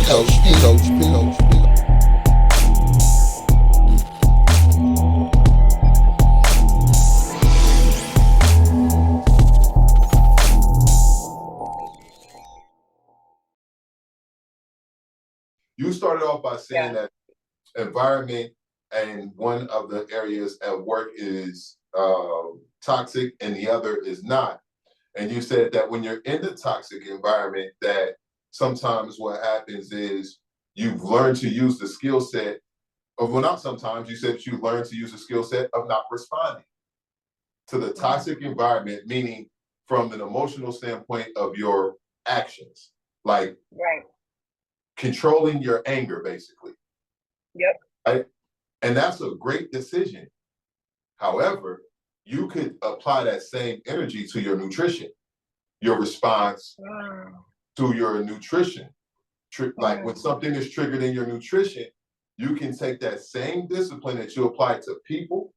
Coach P. Coach P. Coach P. You started off by saying that environment and one of the areas at work is toxic and the other is not. And you said that when you're in the toxic environment, that sometimes what happens is you've learned to use the skill set of, well, not sometimes, you said you learned to use the skill set of not responding to the toxic environment, meaning from an emotional standpoint of your actions, like controlling your anger, basically. Yep. Right? And that's a great decision. However, you could apply that same energy to your nutrition, your response to your nutrition. Like when something is triggered in your nutrition, you can take that same discipline that you apply to people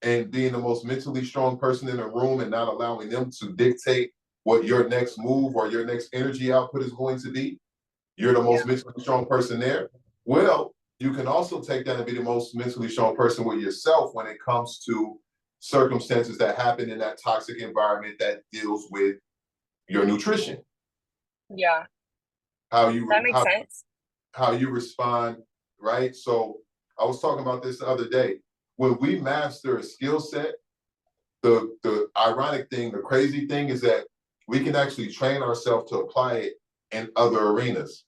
and being the most mentally strong person in the room and not allowing them to dictate what your next move or your next energy output is going to be. You're the most mentally strong person there. Well, you can also take that and be the most mentally strong person with yourself when it comes to circumstances that happen in that toxic environment that deals with your nutrition. Yeah. That makes sense. How you respond, right? So I was talking about this the other day. When we master a skill set, the ironic thing, the crazy thing is that we can actually train ourselves to apply it in other arenas.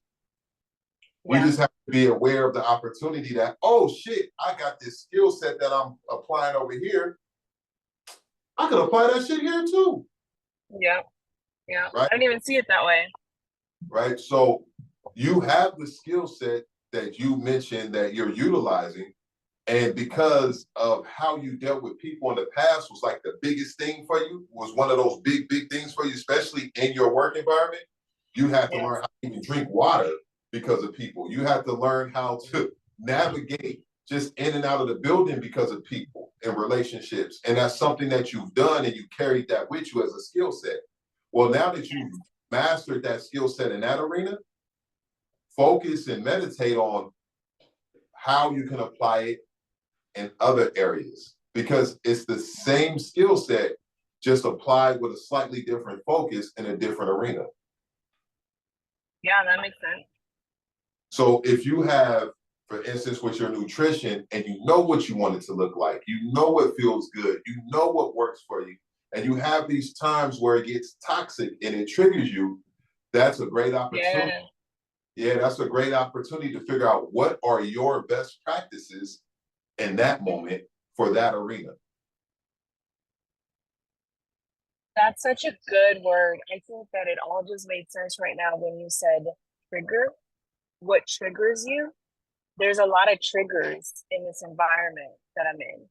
We just have to be aware of the opportunity that, oh shit, I got this skill set that I'm applying over here. I could apply that shit here too. Yeah. Yeah. Right? I didn't even see it that way. Right. So you have the skill set that you mentioned that you're utilizing. And because of how you dealt with people in the past was like the biggest thing for you, was one of those big things for you, especially in your work environment. You had to learn how to even drink water because of people. You have to learn how to navigate just in and out of the building because of people and relationships. And that's something that you've done and you carried that with you as a skill set. Well, now that you've mastered that skill set in that arena, focus and meditate on how you can apply it in other areas, because it's the same skill set, just applied with a slightly different focus in a different arena. Yeah, that makes sense. So if you have, for instance, with your nutrition, and you know what you want it to look like, you know what feels good, you know what works for you, and you have these times where it gets toxic and it triggers you, that's a great opportunity. Yeah, that's a great opportunity to figure out what are your best practices in that moment for that arena. That's such a good word. I think that it all just made sense right now when you said trigger. What triggers you? There's a lot of triggers in this environment that I'm in,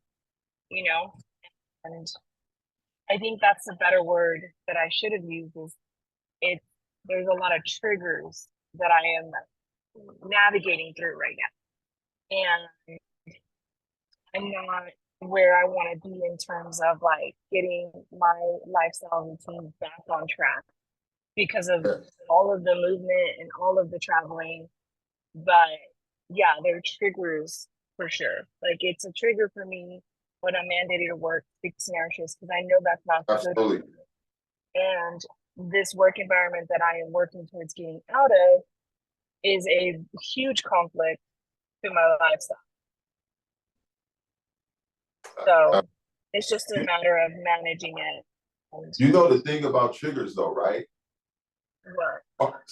you know? And I think that's a better word that I should have used is there's a lot of triggers that I am navigating through right now. And I'm not where I want to be in terms of like getting my lifestyle routine back on track because of all of the movement and all of the traveling. But yeah, there are triggers for sure. Like it's a trigger for me when I'm mandated to work 16-hour shifts because I know that's not good. And this work environment that I am working towards getting out of is a huge conflict to my lifestyle. So it's just a matter of managing it. You know the thing about triggers though, right? What?